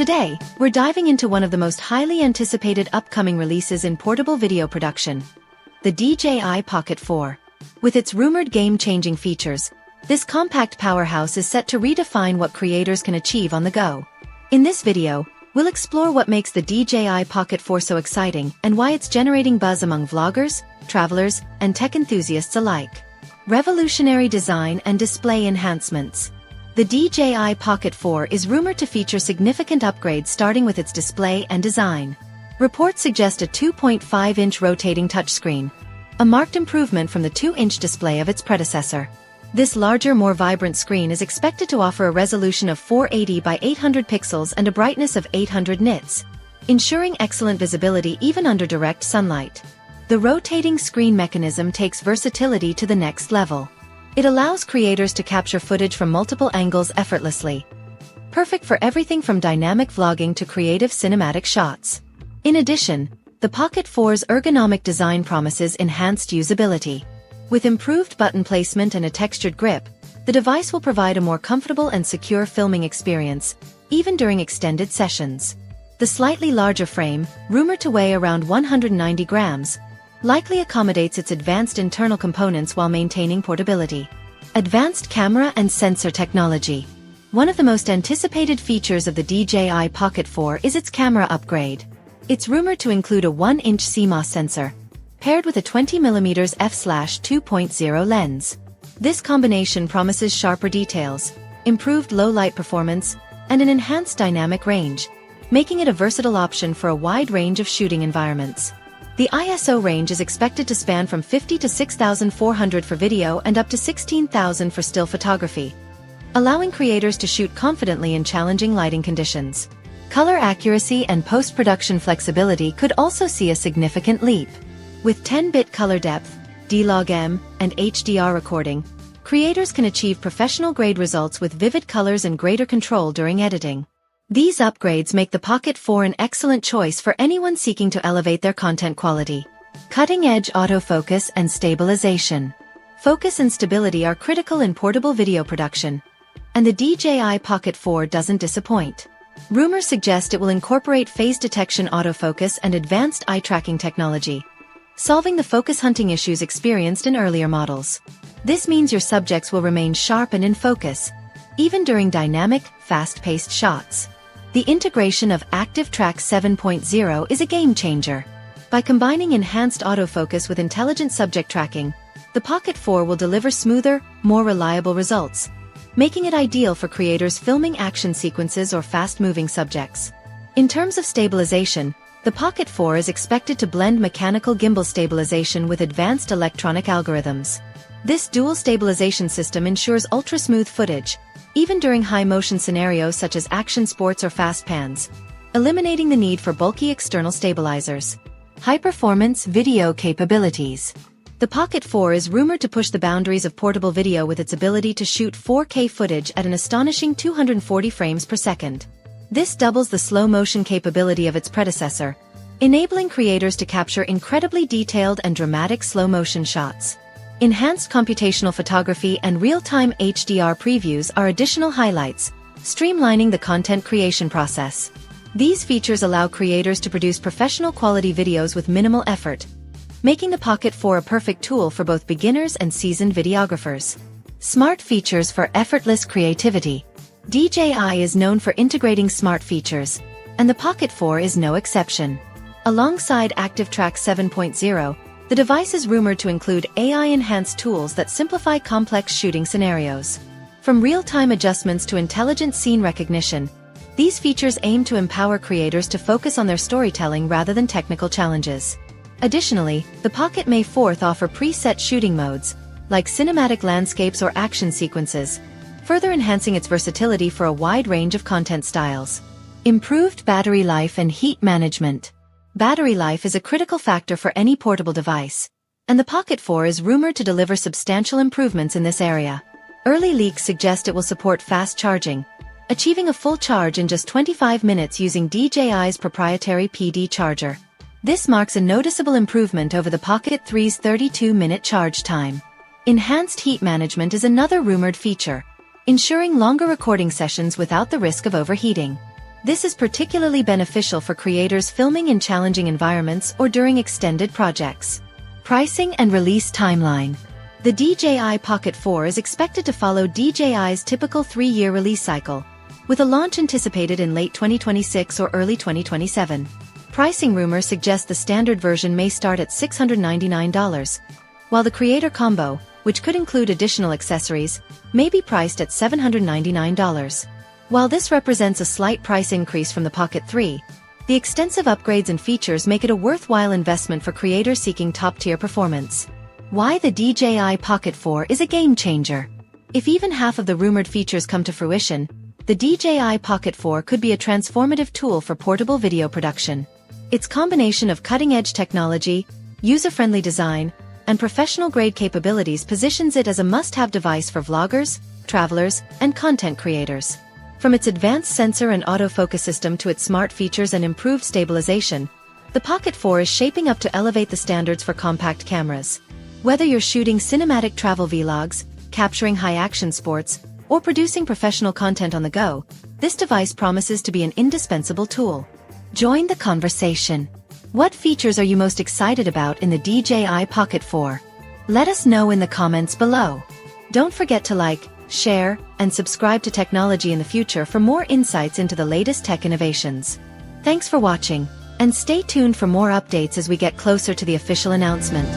Today, we're diving into one of the most highly anticipated upcoming releases in portable video production, the DJI Pocket 4. With its rumored game-changing features, this compact powerhouse is set to redefine what creators can achieve on the go. In this video, we'll explore what makes the DJI Pocket 4 so exciting and why it's generating buzz among vloggers, travelers, and tech enthusiasts alike. Revolutionary design and display enhancements. The DJI Pocket 4 is rumored to feature significant upgrades starting with its display and design. Reports suggest a 2.5-inch rotating touchscreen, a marked improvement from the 2-inch display of its predecessor. This larger, more vibrant screen is expected to offer a resolution of 480 by 800 pixels and a brightness of 800 nits, ensuring excellent visibility even under direct sunlight. The rotating screen mechanism takes versatility to the next level. It allows creators to capture footage from multiple angles effortlessly. Perfect for everything from dynamic vlogging to creative cinematic shots. In addition, the Pocket 4's ergonomic design promises enhanced usability. With improved button placement and a textured grip, the device will provide a more comfortable and secure filming experience, even during extended sessions. The slightly larger frame, rumored to weigh around 190 grams, likely accommodates its advanced internal components while maintaining portability. Advanced camera and sensor technology. One of the most anticipated features of the DJI Pocket 4 is its camera upgrade. It's rumored to include a 1-inch CMOS sensor, paired with a 20mm f/2.0 lens. This combination promises sharper details, improved low-light performance, and an enhanced dynamic range, making it a versatile option for a wide range of shooting environments. The ISO range is expected to span from 50 to 6,400 for video and up to 16,000 for still photography, allowing creators to shoot confidently in challenging lighting conditions. Color accuracy and post-production flexibility could also see a significant leap. With 10-bit color depth, D-Log-M, and HDR recording, creators can achieve professional-grade results with vivid colors and greater control during editing. These upgrades make the Pocket 4 an excellent choice for anyone seeking to elevate their content quality. Cutting-edge autofocus and stabilization. Focus and stability are critical in portable video production, and the DJI Pocket 4 doesn't disappoint. Rumors suggest it will incorporate phase detection autofocus and advanced eye-tracking technology, solving the focus hunting issues experienced in earlier models. This means your subjects will remain sharp and in focus, even during dynamic, fast-paced shots. The integration of Active Track 7.0 is a game-changer. By combining enhanced autofocus with intelligent subject tracking, the Pocket 4 will deliver smoother, more reliable results, making it ideal for creators filming action sequences or fast-moving subjects. In terms of stabilization, the Pocket 4 is expected to blend mechanical gimbal stabilization with advanced electronic algorithms. This dual stabilization system ensures ultra-smooth footage, even during high-motion scenarios such as action sports or fast pans, eliminating the need for bulky external stabilizers. High-performance video capabilities. The Pocket 4 is rumored to push the boundaries of portable video with its ability to shoot 4K footage at an astonishing 240 frames per second. This doubles the slow-motion capability of its predecessor, enabling creators to capture incredibly detailed and dramatic slow-motion shots. Enhanced computational photography and real-time HDR previews are additional highlights, streamlining the content creation process. These features allow creators to produce professional-quality videos with minimal effort, making the Pocket 4 a perfect tool for both beginners and seasoned videographers. Smart features for effortless creativity. DJI is known for integrating smart features, and the Pocket 4 is no exception. Alongside Active Track 7.0, the device is rumored to include AI-enhanced tools that simplify complex shooting scenarios. From real-time adjustments to intelligent scene recognition, these features aim to empower creators to focus on their storytelling rather than technical challenges. Additionally, the Pocket May 4th offer preset shooting modes, like cinematic landscapes or action sequences, further enhancing its versatility for a wide range of content styles. Improved battery life and heat management. Battery life is a critical factor for any portable device, and the Pocket 4 is rumored to deliver substantial improvements in this area. Early leaks suggest it will support fast charging, achieving a full charge in just 25 minutes using DJI's proprietary PD charger. This marks a noticeable improvement over the Pocket 3's 32-minute charge time. Enhanced heat management is another rumored feature, ensuring longer recording sessions without the risk of overheating. This is particularly beneficial for creators filming in challenging environments or during extended projects. Pricing and release timeline. The DJI Pocket 4 is expected to follow DJI's typical 3-year release cycle, with a launch anticipated in late 2026 or early 2027. Pricing rumors suggest the standard version may start at $699, while the Creator Combo, which could include additional accessories, may be priced at $799. While this represents a slight price increase from the Pocket 3, the extensive upgrades and features make it a worthwhile investment for creators seeking top-tier performance. Why the DJI Pocket 4 is a game-changer. If even half of the rumored features come to fruition, the DJI Pocket 4 could be a transformative tool for portable video production. Its combination of cutting-edge technology, user-friendly design, and professional-grade capabilities positions it as a must-have device for vloggers, travelers, and content creators. From its advanced sensor and autofocus system to its smart features and improved stabilization, the Pocket 4 is shaping up to elevate the standards for compact cameras. Whether you're shooting cinematic travel vlogs, capturing high-action sports, or producing professional content on the go, this device promises to be an indispensable tool. Join the conversation. What features are you most excited about in the DJI Pocket 4? Let us know in the comments below. Don't forget to like, share, and subscribe to Technology in the Future for more insights into the latest tech innovations. Thanks for watching, and stay tuned for more updates as we get closer to the official announcement.